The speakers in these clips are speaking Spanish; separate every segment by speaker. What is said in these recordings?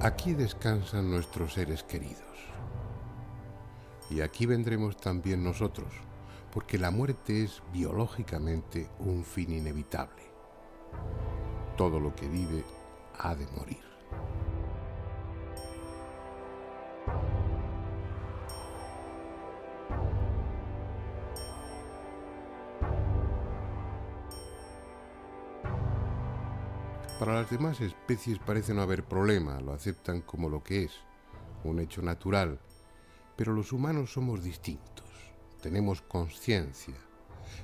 Speaker 1: Aquí descansan nuestros seres queridos. Y aquí vendremos también nosotros, porque la muerte es biológicamente un fin inevitable. Todo lo que vive ha de morir. Para las demás especies parece no haber problema, lo aceptan como lo que es, un hecho natural, pero los humanos somos distintos, tenemos conciencia,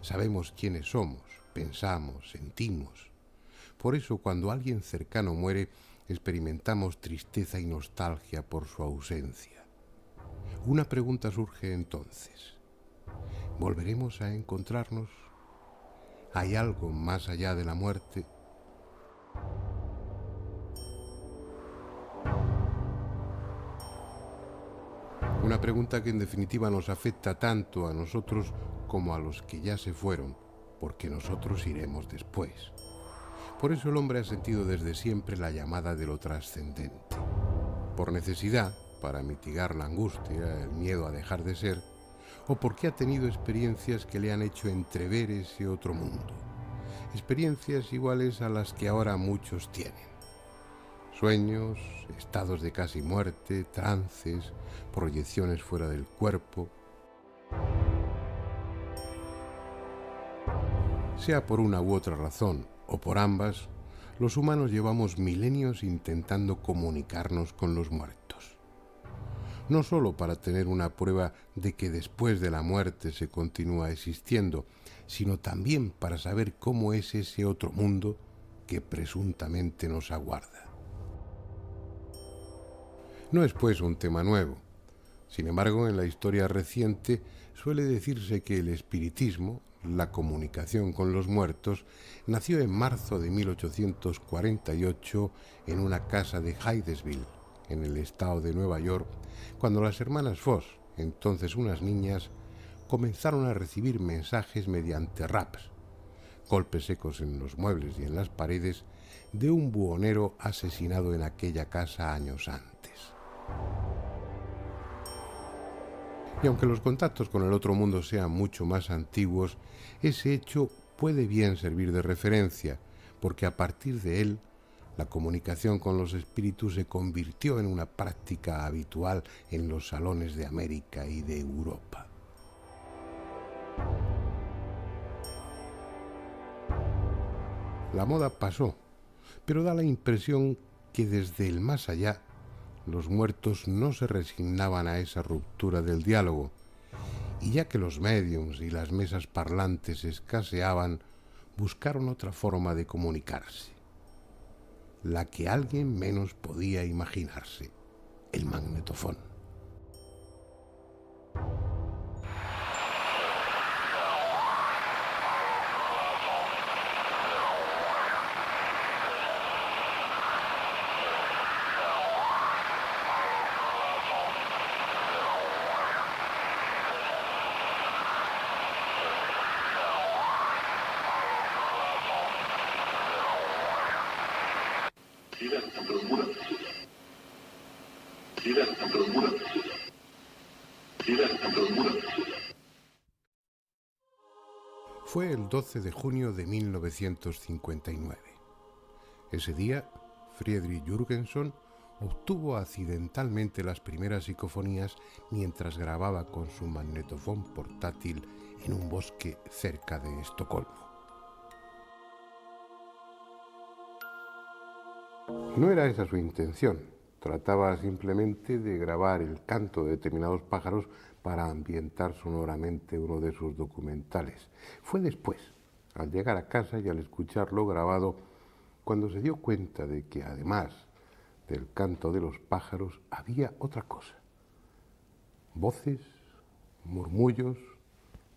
Speaker 1: sabemos quiénes somos, pensamos, sentimos. Por eso cuando alguien cercano muere, experimentamos tristeza y nostalgia por su ausencia. Una pregunta surge entonces. ¿Volveremos a encontrarnos? ¿Hay algo más allá de la muerte? Una pregunta que en definitiva nos afecta tanto a nosotros como a los que ya se fueron, porque nosotros iremos después. Por eso el hombre ha sentido desde siempre la llamada de lo trascendente. Por necesidad, para mitigar la angustia, el miedo a dejar de ser, o porque ha tenido experiencias que le han hecho entrever ese otro mundo. Experiencias iguales a las que ahora muchos tienen. Sueños, estados de casi muerte, trances, proyecciones fuera del cuerpo. Sea por una u otra razón, o por ambas, los humanos llevamos milenios intentando comunicarnos con los muertos. No solo para tener una prueba de que después de la muerte se continúa existiendo, sino también para saber cómo es ese otro mundo que presuntamente nos aguarda. No es pues un tema nuevo. Sin embargo, en la historia reciente suele decirse que el espiritismo, la comunicación con los muertos, nació en marzo de 1848 en una casa de Hydesville, en el estado de Nueva York, cuando las hermanas Foss, entonces unas niñas, comenzaron a recibir mensajes mediante raps, golpes secos en los muebles y en las paredes, de un buhonero asesinado en aquella casa años antes. Y aunque los contactos con el otro mundo sean mucho más antiguos, ese hecho puede bien servir de referencia, porque a partir de él, la comunicación con los espíritus se convirtió en una práctica habitual en los salones de América y de Europa. La moda pasó, pero da la impresión que desde el más allá, los muertos no se resignaban a esa ruptura del diálogo, y ya que los médiums y las mesas parlantes escaseaban, buscaron otra forma de comunicarse, la que alguien menos podía imaginarse: el magnetofón. Fue el 12 de junio de 1959. Ese día, Friedrich Jürgenson obtuvo accidentalmente las primeras psicofonías mientras grababa con su magnetofón portátil en un bosque cerca de Estocolmo. No era esa su intención. Trataba simplemente de grabar el canto de determinados pájaros para ambientar sonoramente uno de sus documentales. Fue después, al llegar a casa y al escucharlo grabado, cuando se dio cuenta de que además del canto de los pájaros había otra cosa. Voces, murmullos,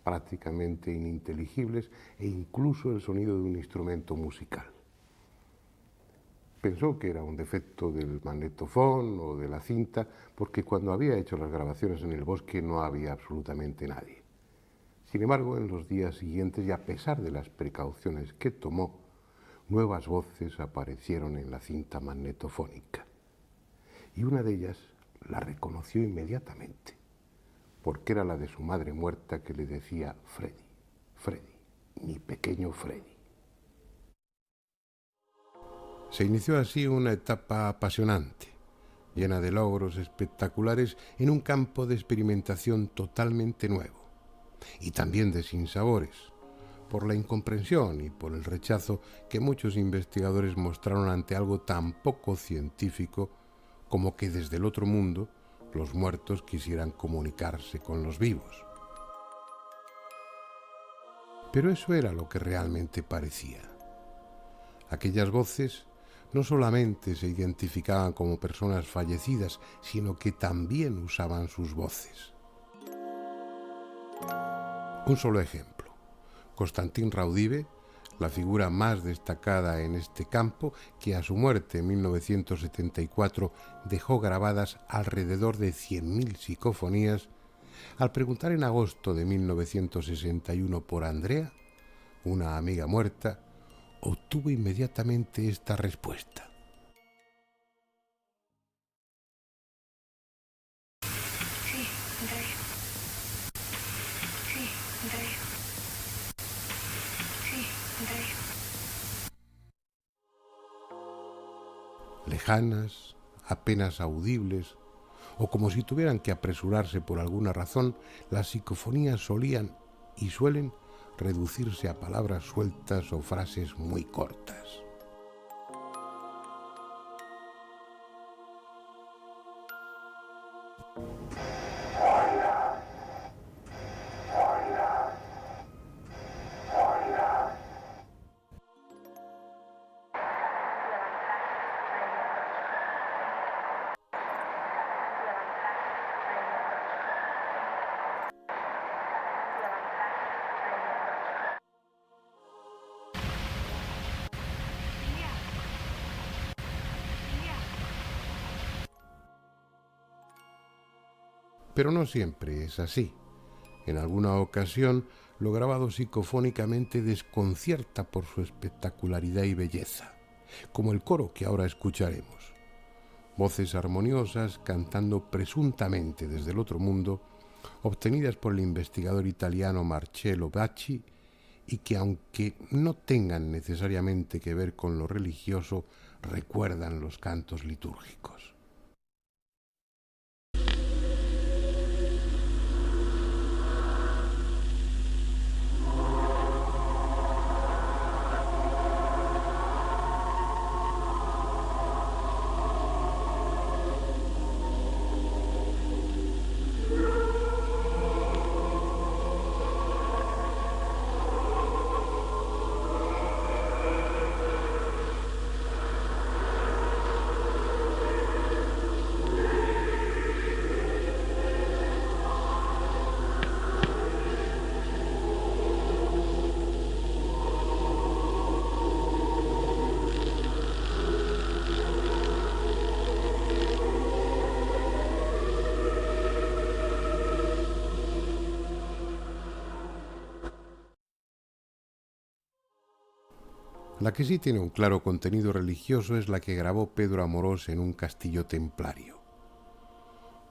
Speaker 1: prácticamente ininteligibles, e incluso el sonido de un instrumento musical. Pensó que era un defecto del magnetofón o de la cinta, porque cuando había hecho las grabaciones en el bosque no había absolutamente nadie. Sin embargo, en los días siguientes, y a pesar de las precauciones que tomó, nuevas voces aparecieron en la cinta magnetofónica. y una de ellas la reconoció inmediatamente, porque era la de su madre muerta que le decía Freddy, Freddy, mi pequeño Freddy. Se inició así una etapa apasionante, llena de logros espectaculares en un campo de experimentación totalmente nuevo, y también de sinsabores, por la incomprensión y por el rechazo que muchos investigadores mostraron ante algo tan poco científico como que desde el otro mundo los muertos quisieran comunicarse con los vivos. Pero eso era lo que realmente parecía. Aquellas voces no solamente se identificaban como personas fallecidas, sino que también usaban sus voces. Un solo ejemplo. Constantin Raudive, la figura más destacada en este campo, que a su muerte en 1974 dejó grabadas alrededor de 100.000 psicofonías, al preguntar en agosto de 1961 por Andrea, una amiga muerta, obtuvo inmediatamente esta respuesta.
Speaker 2: Sí, Andrea. Sí, Andrea. Sí, Andrea.
Speaker 1: Lejanas, apenas audibles, o como si tuvieran que apresurarse por alguna razón, las psicofonías solían y suelen reducirse a palabras sueltas o frases muy cortas. Pero no siempre es así. En alguna ocasión, lo grabado psicofónicamente desconcierta por su espectacularidad y belleza, como el coro que ahora escucharemos. Voces armoniosas cantando presuntamente desde el otro mundo, obtenidas por el investigador italiano Marcello Bacci, y que, aunque no tengan necesariamente que ver con lo religioso, recuerdan los cantos litúrgicos. La que sí tiene un claro contenido religioso es la que grabó Pedro Amorós en un castillo templario.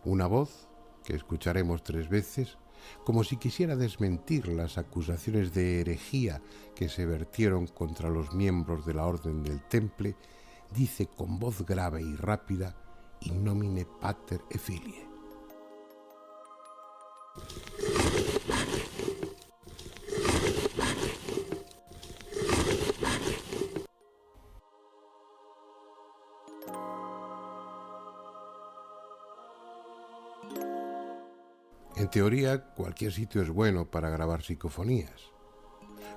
Speaker 1: Una voz, que escucharemos 3 veces, como si quisiera desmentir las acusaciones de herejía que se vertieron contra los miembros de la Orden del Temple, dice con voz grave y rápida: In nomine Pater et Filii. En teoría, cualquier sitio es bueno para grabar psicofonías.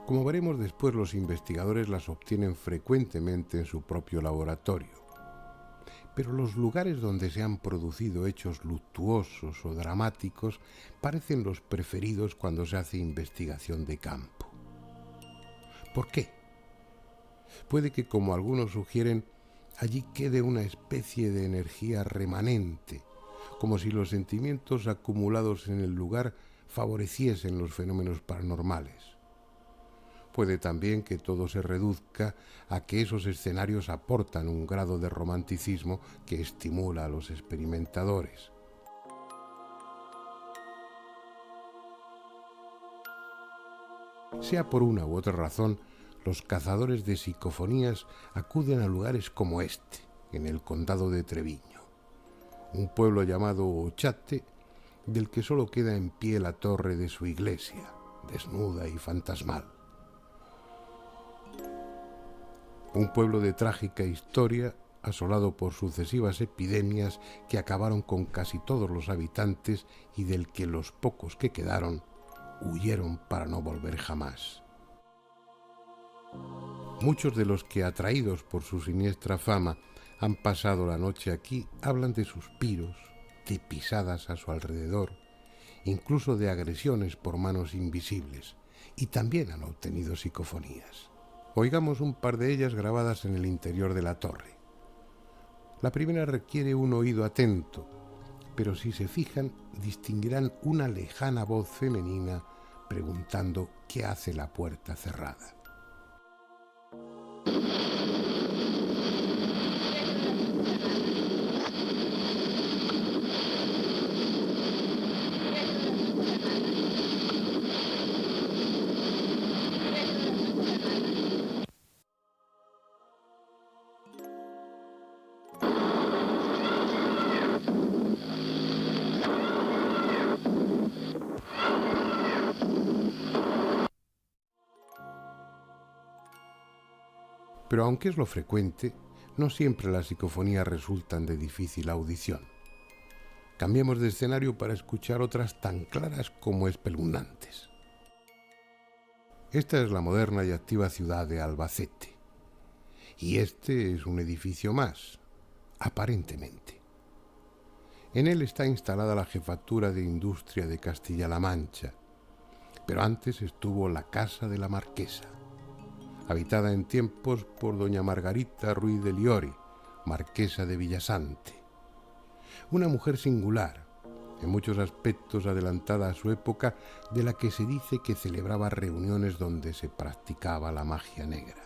Speaker 1: Como veremos después, los investigadores las obtienen frecuentemente en su propio laboratorio. Pero los lugares donde se han producido hechos luctuosos o dramáticos parecen los preferidos cuando se hace investigación de campo. ¿Por qué? Puede que, como algunos sugieren, allí quede una especie de energía remanente, como si los sentimientos acumulados en el lugar favoreciesen los fenómenos paranormales. Puede también que todo se reduzca a que esos escenarios aportan un grado de romanticismo que estimula a los experimentadores. Sea por una u otra razón, los cazadores de psicofonías acuden a lugares como este, en el condado de Treviño, un pueblo llamado Ochate, del que solo queda en pie la torre de su iglesia, desnuda y fantasmal. Un pueblo de trágica historia, asolado por sucesivas epidemias que acabaron con casi todos los habitantes y del que los pocos que quedaron huyeron para no volver jamás. Muchos de los que, atraídos por su siniestra fama, han pasado la noche aquí, hablan de suspiros, de pisadas a su alrededor, incluso de agresiones por manos invisibles, y también han obtenido psicofonías. Oigamos un par de ellas grabadas en el interior de la torre. La primera requiere un oído atento, pero si se fijan, distinguirán una lejana voz femenina preguntando qué hace la puerta cerrada. Pero aunque es lo frecuente, no siempre las psicofonías resultan de difícil audición. Cambiemos de escenario para escuchar otras tan claras como espeluznantes. Esta es la moderna y activa ciudad de Albacete. Y este es un edificio más, aparentemente. En él está instalada la Jefatura de Industria de Castilla-La Mancha, pero antes estuvo la Casa de la Marquesa, habitada en tiempos por doña Margarita Ruiz de Liori, marquesa de Villasante. Una mujer singular, en muchos aspectos adelantada a su época, de la que se dice que celebraba reuniones donde se practicaba la magia negra.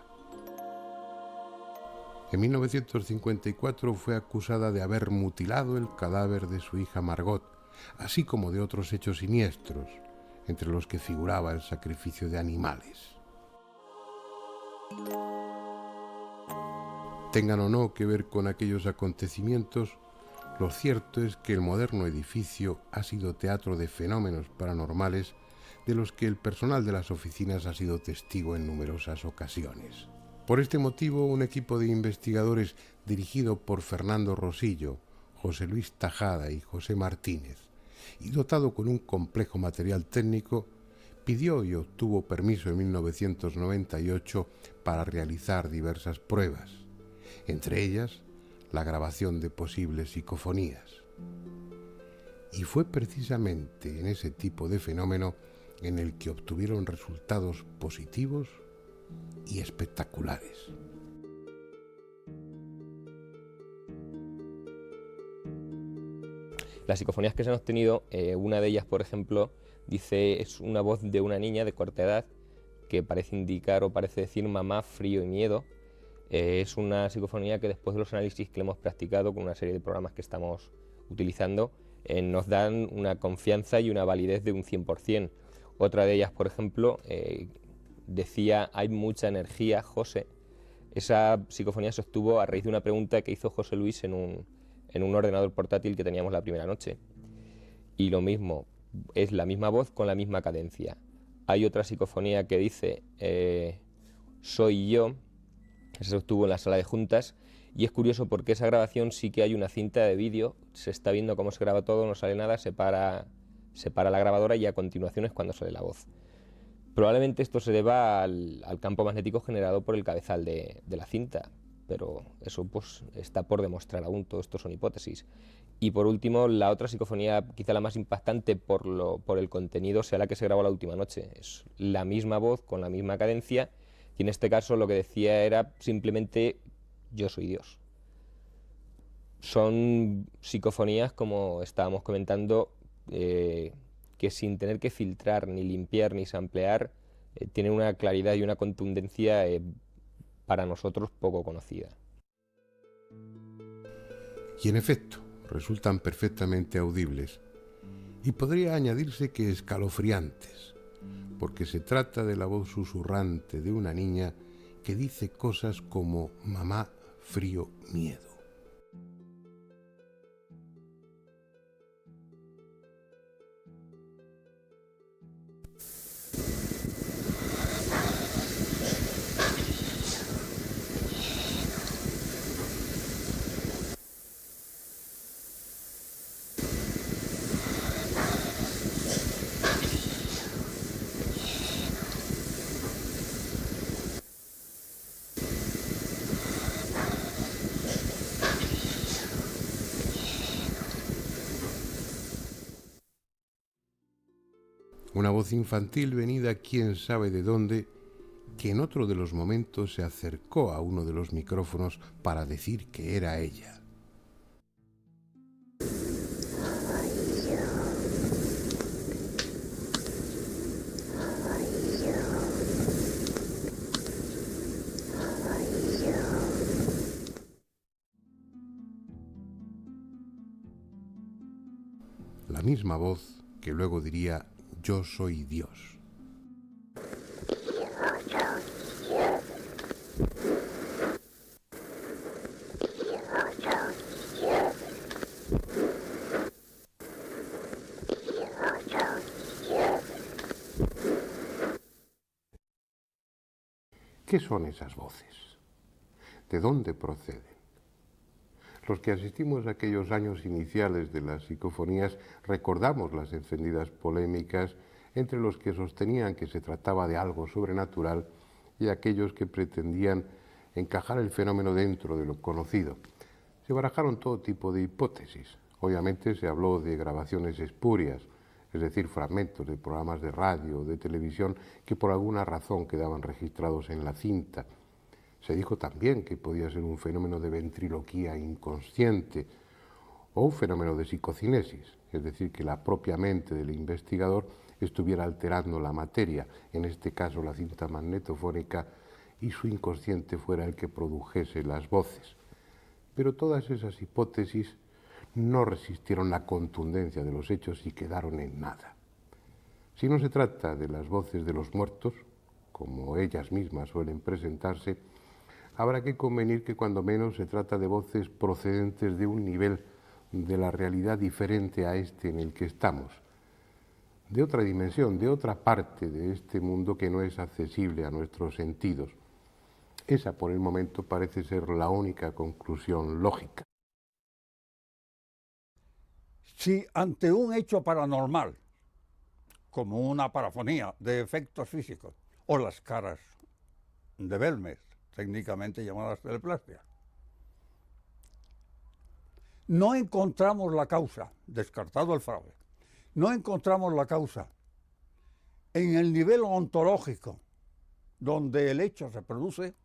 Speaker 1: En 1954 fue acusada de haber mutilado el cadáver de su hija Margot, así como de otros hechos siniestros, entre los que figuraba el sacrificio de animales. Tengan o no que ver con aquellos acontecimientos, lo cierto es que el moderno edificio ha sido teatro de fenómenos paranormales de los que el personal de las oficinas ha sido testigo en numerosas ocasiones. Por este motivo, un equipo de investigadores dirigido por Fernando Rosillo, José Luis Tajada y José Martínez, y dotado con un complejo material técnico, pidió y obtuvo permiso en 1998 para realizar diversas pruebas, entre ellas la grabación de posibles psicofonías. Y fue precisamente en ese tipo de fenómeno en el que obtuvieron resultados positivos y espectaculares.
Speaker 3: Las psicofonías que se han obtenido, una de ellas, por ejemplo, dice, es una voz de una niña de corta edad que parece indicar o parece decir mamá, frío y miedo. Es una psicofonía que después de los análisis que le hemos practicado con una serie de programas que estamos utilizando, nos dan una confianza y una validez de un 100%. Otra de ellas, por ejemplo, decía, hay mucha energía, José. Esa psicofonía se obtuvo a raíz de una pregunta que hizo José Luis en un ordenador portátil que teníamos la primera noche. Y lo mismo, es la misma voz con la misma cadencia. Hay otra psicofonía que dice, soy yo. Esa se obtuvo en la sala de juntas y es curioso porque esa grabación sí que hay una cinta de vídeo, se está viendo cómo se graba todo, no sale nada, se para la grabadora y a continuación es cuando sale la voz. Probablemente esto se deba al campo magnético generado por el cabezal de la cinta, pero eso pues está por demostrar aún, todo esto son hipótesis. Y por último, la otra psicofonía, quizá la más impactante por el contenido, sea la que se grabó la última noche. Es la misma voz con la misma cadencia, y en este caso lo que decía era simplemente yo soy Dios. Son psicofonías, como estábamos comentando, que sin tener que filtrar, ni limpiar, ni samplear, tienen una claridad y una contundencia para nosotros poco conocida.
Speaker 1: Y en efecto, resultan perfectamente audibles. Y podría añadirse que escalofriantes, porque se trata de la voz susurrante de una niña que dice cosas como mamá, frío, miedo. Una voz infantil venida quién sabe de dónde, que en otro de los momentos se acercó a uno de los micrófonos para decir que era ella. La misma voz que luego diría: yo soy Dios. ¿Qué son esas voces? ¿De dónde proceden? Los que asistimos a aquellos años iniciales de las psicofonías recordamos las encendidas polémicas entre los que sostenían que se trataba de algo sobrenatural y aquellos que pretendían encajar el fenómeno dentro de lo conocido. Se barajaron todo tipo de hipótesis. Obviamente se habló de grabaciones espurias, es decir, fragmentos de programas de radio o de televisión que por alguna razón quedaban registrados en la cinta. Se dijo también que podía ser un fenómeno de ventriloquía inconsciente o un fenómeno de psicocinesis, es decir, que la propia mente del investigador estuviera alterando la materia, en este caso la cinta magnetofónica, y su inconsciente fuera el que produjese las voces. Pero todas esas hipótesis no resistieron la contundencia de los hechos y quedaron en nada. Si no se trata de las voces de los muertos, como ellas mismas suelen presentarse, habrá que convenir que cuando menos se trata de voces procedentes de un nivel de la realidad diferente a este en el que estamos, de otra dimensión, de otra parte de este mundo que no es accesible a nuestros sentidos. Esa, por el momento, parece ser la única conclusión lógica.
Speaker 4: Si ante un hecho paranormal, como una parafonía de efectos físicos, o las caras de Belmez, técnicamente llamadas teleplastia, no encontramos la causa, descartado el fraude, no encontramos la causa en el nivel ontológico donde el hecho se produce,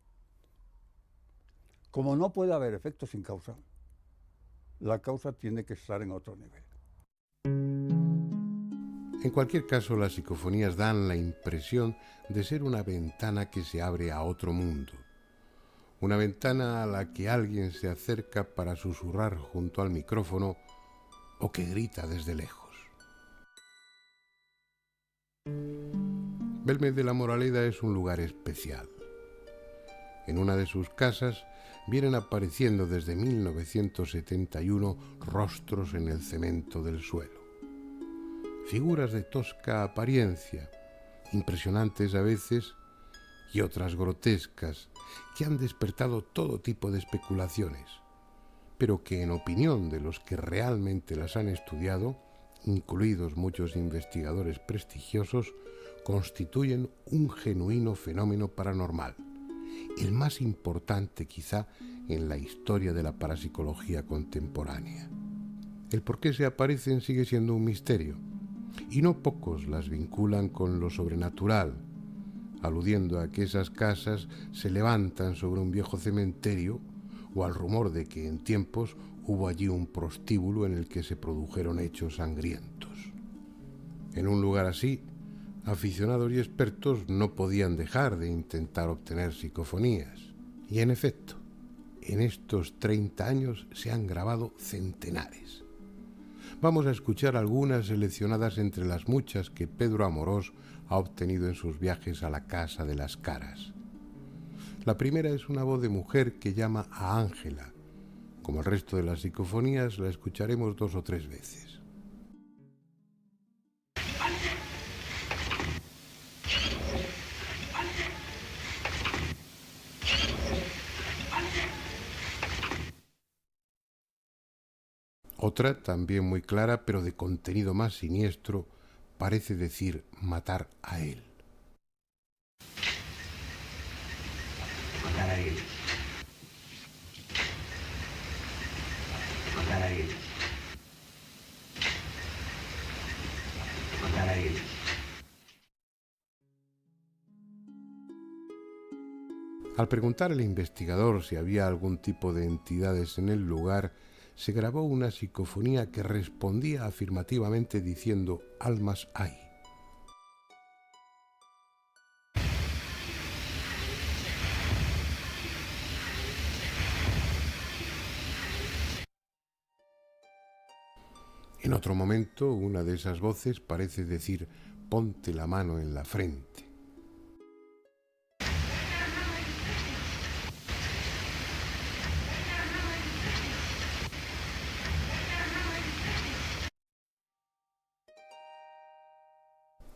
Speaker 4: como no puede haber efecto sin causa, la causa tiene que estar en otro nivel.
Speaker 1: En cualquier caso, las psicofonías dan la impresión de ser una ventana que se abre a otro mundo. Una ventana a la que alguien se acerca para susurrar junto al micrófono o que grita desde lejos. Belmez de la Moraleda es un lugar especial. En una de sus casas vienen apareciendo desde 1971 rostros en el cemento del suelo. Figuras de tosca apariencia, impresionantes a veces y otras grotescas, que han despertado todo tipo de especulaciones, pero que en opinión de los que realmente las han estudiado, incluidos muchos investigadores prestigiosos, constituyen un genuino fenómeno paranormal, el más importante quizá en la historia de la parapsicología contemporánea. El por qué se aparecen sigue siendo un misterio, y no pocos las vinculan con lo sobrenatural, aludiendo a que esas casas se levantan sobre un viejo cementerio o al rumor de que en tiempos hubo allí un prostíbulo en el que se produjeron hechos sangrientos. En un lugar así, Aficionados y expertos no podían dejar de intentar obtener psicofonías. Y en efecto, en estos 30 años se han grabado centenares. Vamos a escuchar algunas seleccionadas entre las muchas que Pedro Amorós ha obtenido en sus viajes a la Casa de las Caras. La primera es una voz de mujer que llama a Ángela. Como el resto de las psicofonías, la escucharemos 2 o 3 veces. Otra, también muy clara, pero de contenido más siniestro, parece decir matar a él.
Speaker 5: Matar a él. Matar a él. Matar a él.
Speaker 1: Al preguntar al investigador si había algún tipo de entidades en el lugar, se grabó una psicofonía que respondía afirmativamente diciendo almas hay. En otro momento, una de esas voces parece decir ponte la mano en la frente.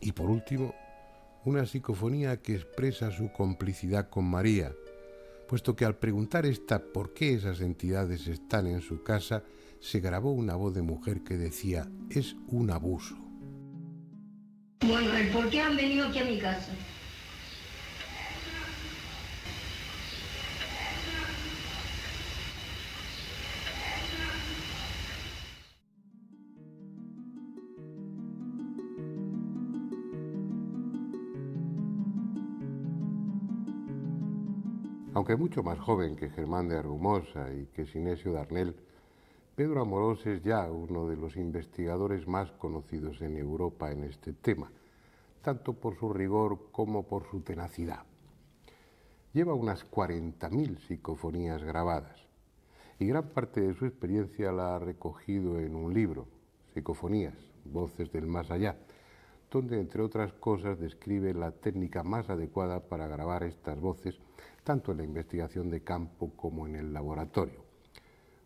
Speaker 1: Y por último, una psicofonía que expresa su complicidad con María, puesto que al preguntar esta por qué esas entidades están en su casa, se grabó una voz de mujer que decía, es un abuso.
Speaker 6: Bueno, ¿por qué han venido aquí a mi casa?
Speaker 1: Aunque mucho más joven que Germán de Argumosa y que Sinesio Darnel, Pedro Amorós es ya uno de los investigadores más conocidos en Europa en este tema, tanto por su rigor como por su tenacidad. Lleva unas 40.000 psicofonías grabadas y gran parte de su experiencia la ha recogido en un libro, Psicofonías, Voces del Más Allá, donde, entre otras cosas, describe la técnica más adecuada para grabar estas voces, tanto en la investigación de campo como en el laboratorio.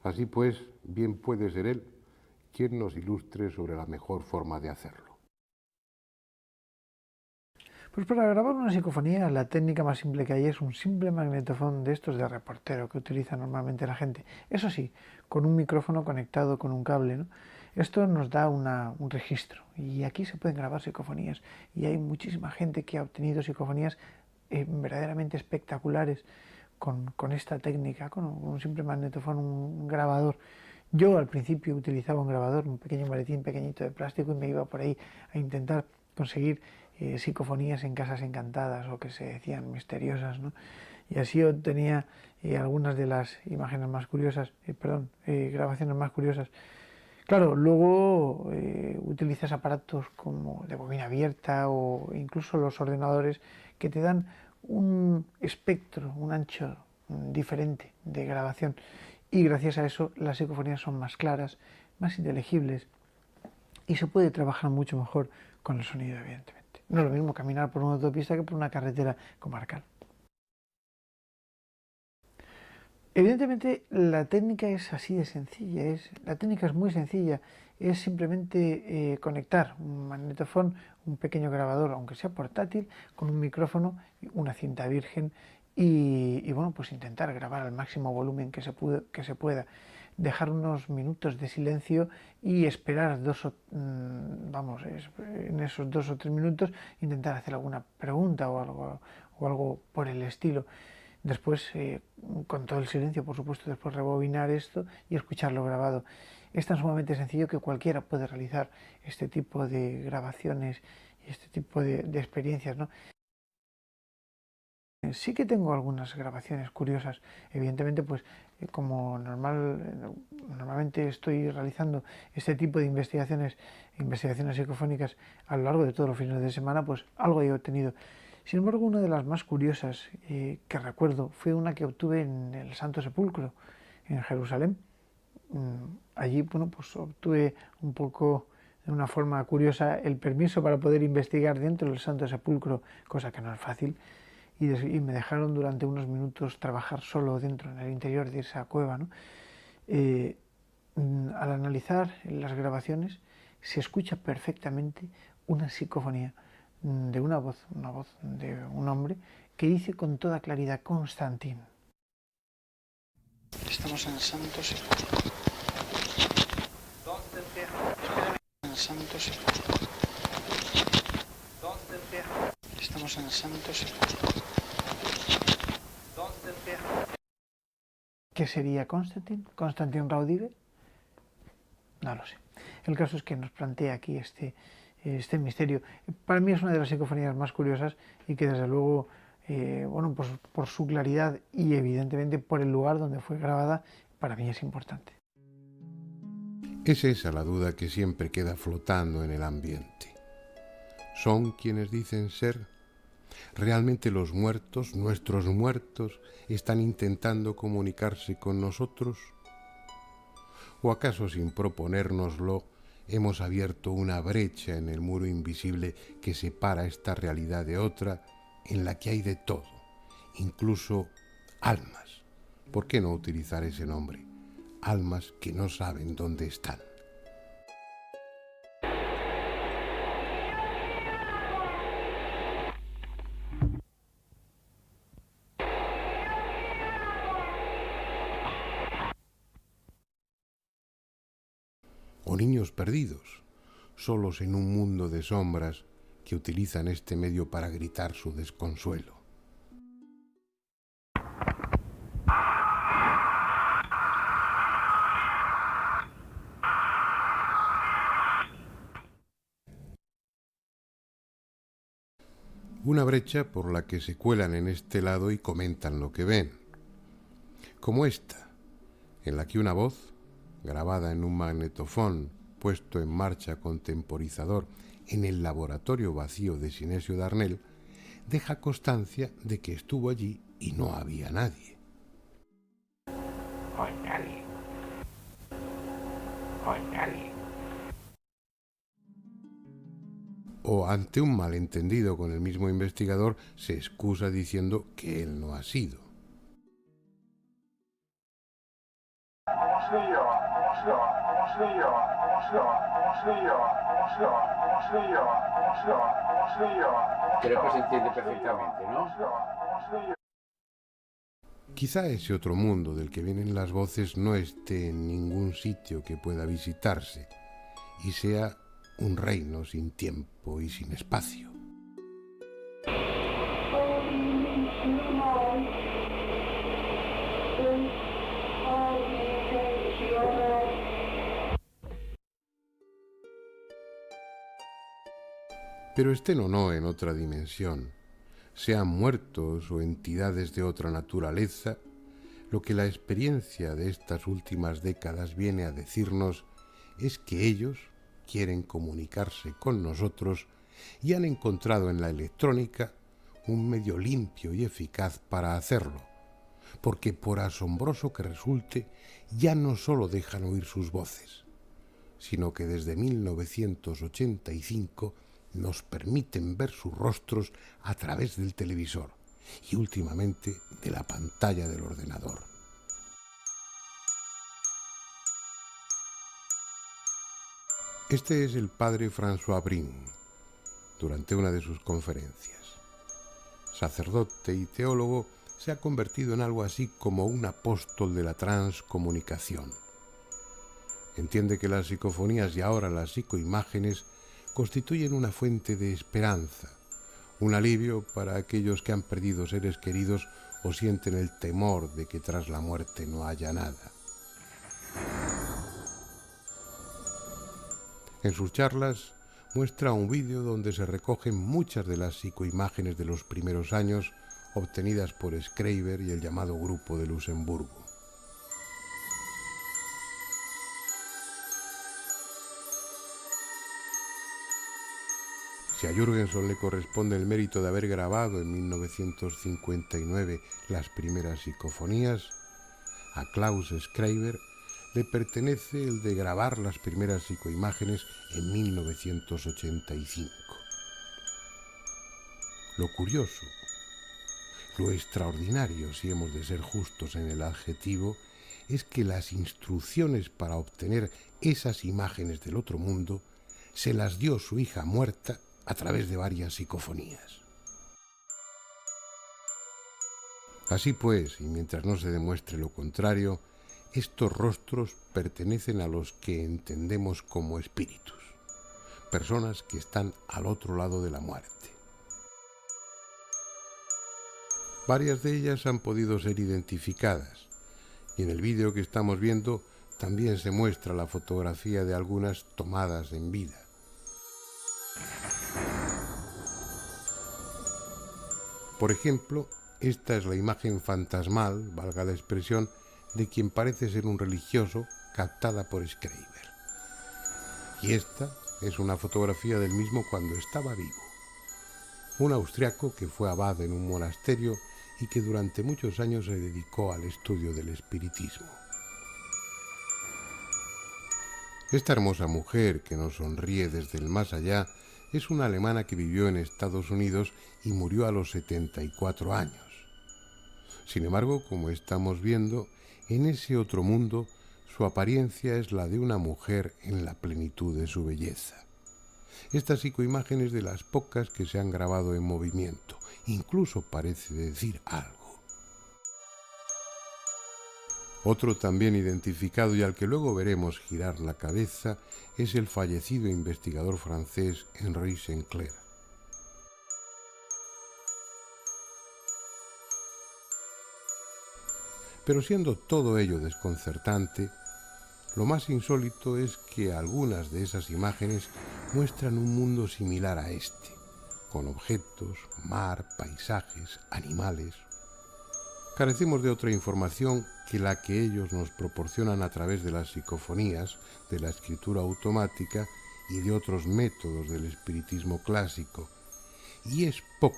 Speaker 1: Así pues, bien puede ser él quien nos ilustre sobre la mejor forma de hacerlo.
Speaker 7: Pues para grabar una psicofonía, la técnica más simple que hay es un simple magnetofón de estos de reportero que utiliza normalmente la gente. Eso sí, con un micrófono conectado con un cable, ¿no? Esto nos da un registro y aquí se pueden grabar psicofonías y hay muchísima gente que ha obtenido psicofonías verdaderamente espectaculares con esta técnica, con un simple magnetofón, un grabador. Yo al principio utilizaba un grabador, un pequeño maletín pequeñito de plástico y me iba por ahí a intentar conseguir psicofonías en casas encantadas o que se decían misteriosas, ¿no? Y así obtenía algunas de las imágenes más curiosas, grabaciones más curiosas. Claro, luego utilizas aparatos como de bobina abierta o incluso los ordenadores que te dan un espectro, un ancho diferente de grabación y gracias a eso las psicofonías son más claras, más inteligibles y se puede trabajar mucho mejor con el sonido, evidentemente. No es lo mismo caminar por una autopista que por una carretera comarcal. Evidentemente la técnica es así de sencilla, la técnica es muy sencilla, es simplemente conectar un magnetofón, un pequeño grabador, aunque sea portátil, con un micrófono, una cinta virgen y bueno, pues intentar grabar al máximo volumen que se pueda, dejar unos minutos de silencio y esperar en esos 2 o 3 minutos intentar hacer alguna pregunta o algo por el estilo. Después, con todo el silencio, por supuesto, después rebobinar esto y escucharlo grabado. Es tan sumamente sencillo que cualquiera puede realizar este tipo de grabaciones y este tipo de experiencias, ¿no? Sí que tengo algunas grabaciones curiosas. Evidentemente, pues como normalmente estoy realizando este tipo de investigaciones psicofónicas a lo largo de todos los fines de semana, pues algo he obtenido. Sin embargo, una de las más curiosas que recuerdo fue una que obtuve en el Santo Sepulcro, en Jerusalén. Allí, bueno, pues obtuve un poco, de una forma curiosa, el permiso para poder investigar dentro del Santo Sepulcro, cosa que no es fácil, y me dejaron durante unos minutos trabajar solo dentro, en el interior de esa cueva, ¿no? Al analizar las grabaciones se escucha perfectamente una psicofonía de una voz de un hombre que dice con toda claridad: Constantín. Estamos en el Santo Sepulcro. En el Santo Sepulcro. Estamos en el Santo Sepulcro. ¿Qué sería Constantín? ¿Constantín Raudive? No lo sé. El caso es que nos plantea aquí este misterio. Para mí es una de las psicofonías más curiosas y que desde luego, bueno, pues por su claridad y evidentemente por el lugar donde fue grabada, para mí es importante.
Speaker 1: Es esa la duda que siempre queda flotando en el ambiente. ¿Son quienes dicen ser? ¿Realmente los muertos, nuestros muertos, están intentando comunicarse con nosotros? ¿O acaso, sin proponérnoslo, hemos abierto una brecha en el muro invisible que separa esta realidad de otra, en la que hay de todo, incluso almas? ¿Por qué no utilizar ese nombre? Almas que no saben dónde están. O niños perdidos, solos en un mundo de sombras que utilizan este medio para gritar su desconsuelo. Una brecha por la que se cuelan en este lado y comentan lo que ven. Como esta, en la que una voz, grabada en un magnetofón puesto en marcha con temporizador en el laboratorio vacío de Sinesio Darnell, deja constancia de que estuvo allí y no había nadie.
Speaker 5: Hoy nadie. Hoy nadie.
Speaker 1: O ante un malentendido con el mismo investigador se excusa diciendo que él no ha sido.
Speaker 5: Creo que se entiende perfectamente, ¿no?
Speaker 1: Quizá ese otro mundo del que vienen las voces no esté en ningún sitio que pueda visitarse y sea un reino sin tiempo y sin espacio. Pero estén o no en otra dimensión, sean muertos o entidades de otra naturaleza, lo que la experiencia de estas últimas décadas viene a decirnos es que ellos quieren comunicarse con nosotros y han encontrado en la electrónica un medio limpio y eficaz para hacerlo, porque por asombroso que resulte, ya no solo dejan oír sus voces, sino que desde 1985 nos permiten ver sus rostros a través del televisor y últimamente de la pantalla del ordenador. Este es el padre François Brin, durante una de sus conferencias. Sacerdote y teólogo, se ha convertido en algo así como un apóstol de la transcomunicación. Entiende que las psicofonías y ahora las psicoimágenes constituyen una fuente de esperanza, un alivio para aquellos que han perdido seres queridos o sienten el temor de que tras la muerte no haya nada. En sus charlas muestra un vídeo donde se recogen muchas de las psicoimágenes de los primeros años obtenidas por Schreiber y el llamado Grupo de Luxemburgo. Si a Jürgenson le corresponde el mérito de haber grabado en 1959 las primeras psicofonías, a Klaus Schreiber le pertenece el de grabar las primeras psicoimágenes en 1985. Lo curioso, lo extraordinario, si hemos de ser justos en el adjetivo, es que las instrucciones para obtener esas imágenes del otro mundo se las dio su hija muerta a través de varias psicofonías. Así pues, y mientras no se demuestre lo contrario, estos rostros pertenecen a los que entendemos como espíritus, personas que están al otro lado de la muerte. Varias de ellas han podido ser identificadas, y en el vídeo que estamos viendo también se muestra la fotografía de algunas tomadas en vida. Por ejemplo, esta es la imagen fantasmal, valga la expresión, de quien parece ser un religioso captada por Schreiber. Y esta es una fotografía del mismo cuando estaba vivo. Un austriaco que fue abad en un monasterio y que durante muchos años se dedicó al estudio del espiritismo. Esta hermosa mujer que nos sonríe desde el más allá es una alemana que vivió en Estados Unidos y murió a los 74 años. Sin embargo, como estamos viendo, en ese otro mundo su apariencia es la de una mujer en la plenitud de su belleza. Esta psicoimagen es de las pocas que se han grabado en movimiento, incluso parece decir algo. Otro también identificado y al que luego veremos girar la cabeza es el fallecido investigador francés Henri Sinclair. Pero siendo todo ello desconcertante, lo más insólito es que algunas de esas imágenes muestran un mundo similar a este, con objetos, mar, paisajes, animales. Carecemos de otra información que la que ellos nos proporcionan a través de las psicofonías, de la escritura automática y de otros métodos del espiritismo clásico, y es poco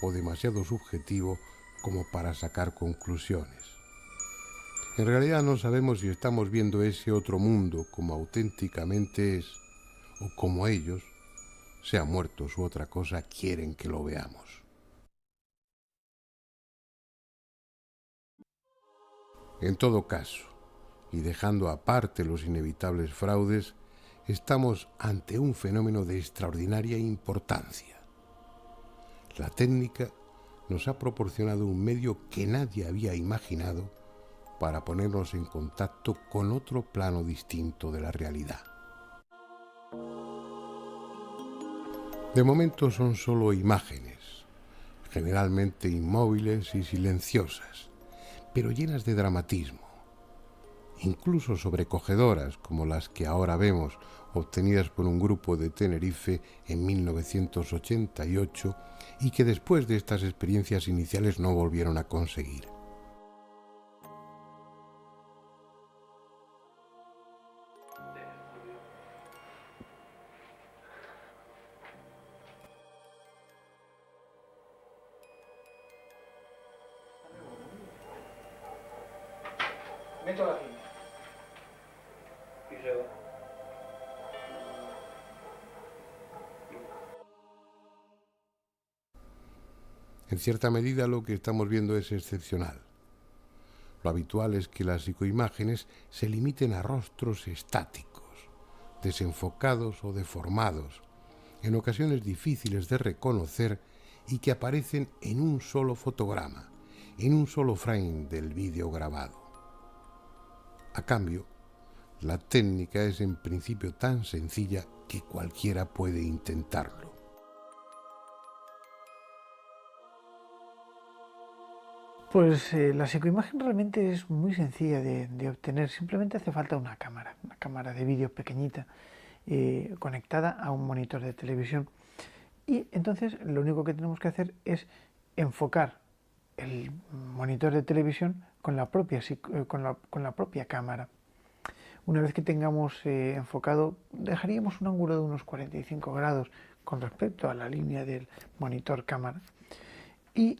Speaker 1: o demasiado subjetivo como para sacar conclusiones. En realidad no sabemos si estamos viendo ese otro mundo como auténticamente es, o como ellos, sean muertos u otra cosa, quieren que lo veamos. En todo caso, y dejando aparte los inevitables fraudes, estamos ante un fenómeno de extraordinaria importancia. La técnica nos ha proporcionado un medio que nadie había imaginado para ponernos en contacto con otro plano distinto de la realidad. De momento son solo imágenes, generalmente inmóviles y silenciosas, pero llenas de dramatismo, incluso sobrecogedoras como las que ahora vemos, obtenidas por un grupo de Tenerife en 1988 y que después de estas experiencias iniciales no volvieron a conseguir.
Speaker 7: Meto la cinta. Y luego.
Speaker 1: En cierta medida lo que estamos viendo es excepcional. Lo habitual es que las psicoimágenes se limiten a rostros estáticos, desenfocados o deformados, en ocasiones difíciles de reconocer y que aparecen en un solo fotograma, en un solo frame del vídeo grabado. A cambio, la técnica es en principio tan sencilla que cualquiera puede intentarlo.
Speaker 7: Pues la psicoimagen realmente es muy sencilla de obtener, simplemente hace falta una cámara de vídeo pequeñita conectada a un monitor de televisión y entonces lo único que tenemos que hacer es enfocar el monitor de televisión con la propia cámara. Una vez que tengamos enfocado, dejaríamos un ángulo de unos 45 grados con respecto a la línea del monitor cámara y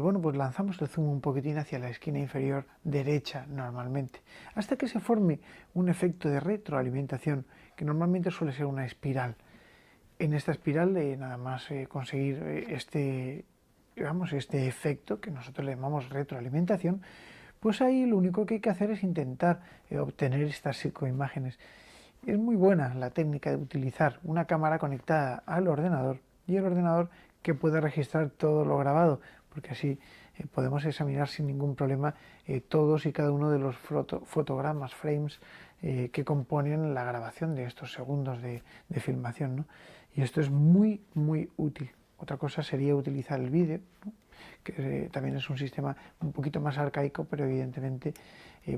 Speaker 7: bueno, pues lanzamos el zoom un poquitín hacia la esquina inferior derecha normalmente, hasta que se forme un efecto de retroalimentación que normalmente suele ser una espiral. En esta espiral nada más conseguir este efecto que nosotros le llamamos retroalimentación, pues ahí lo único que hay que hacer es intentar obtener estas psicoimágenes. Es muy buena la técnica de utilizar una cámara conectada al ordenador y el ordenador que puede registrar todo lo grabado, porque así podemos examinar sin ningún problema todos y cada uno de los fotogramas, frames que componen la grabación de estos segundos de filmación, ¿no? Y esto es muy, muy útil. Otra cosa sería utilizar el vídeo, ¿no? Que también es un sistema un poquito más arcaico, pero evidentemente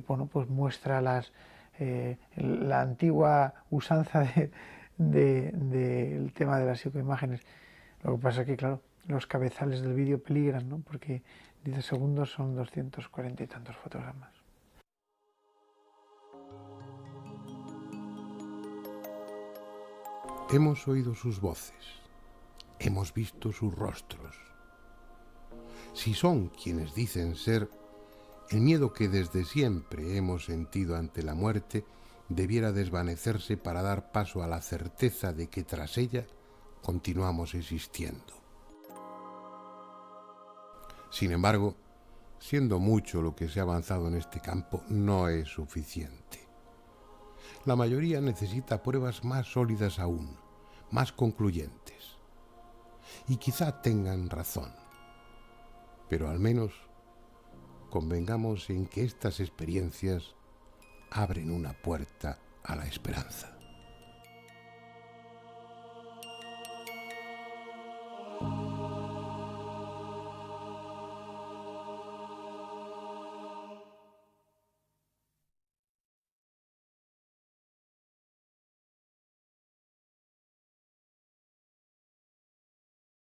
Speaker 7: bueno, pues muestra la antigua usanza del tema de las psicoimágenes. Lo que pasa es que, claro, los cabezales del vídeo peligran, ¿no? Porque 10 segundos son 240 y tantos fotogramas.
Speaker 1: Hemos oído sus voces, hemos visto sus rostros. Si son quienes dicen ser, el miedo que desde siempre hemos sentido ante la muerte debiera desvanecerse para dar paso a la certeza de que tras ella continuamos existiendo. Sin embargo, siendo mucho lo que se ha avanzado en este campo, no es suficiente. La mayoría necesita pruebas más sólidas aún, más concluyentes. Y quizá tengan razón, pero al menos convengamos en que estas experiencias abren una puerta a la esperanza.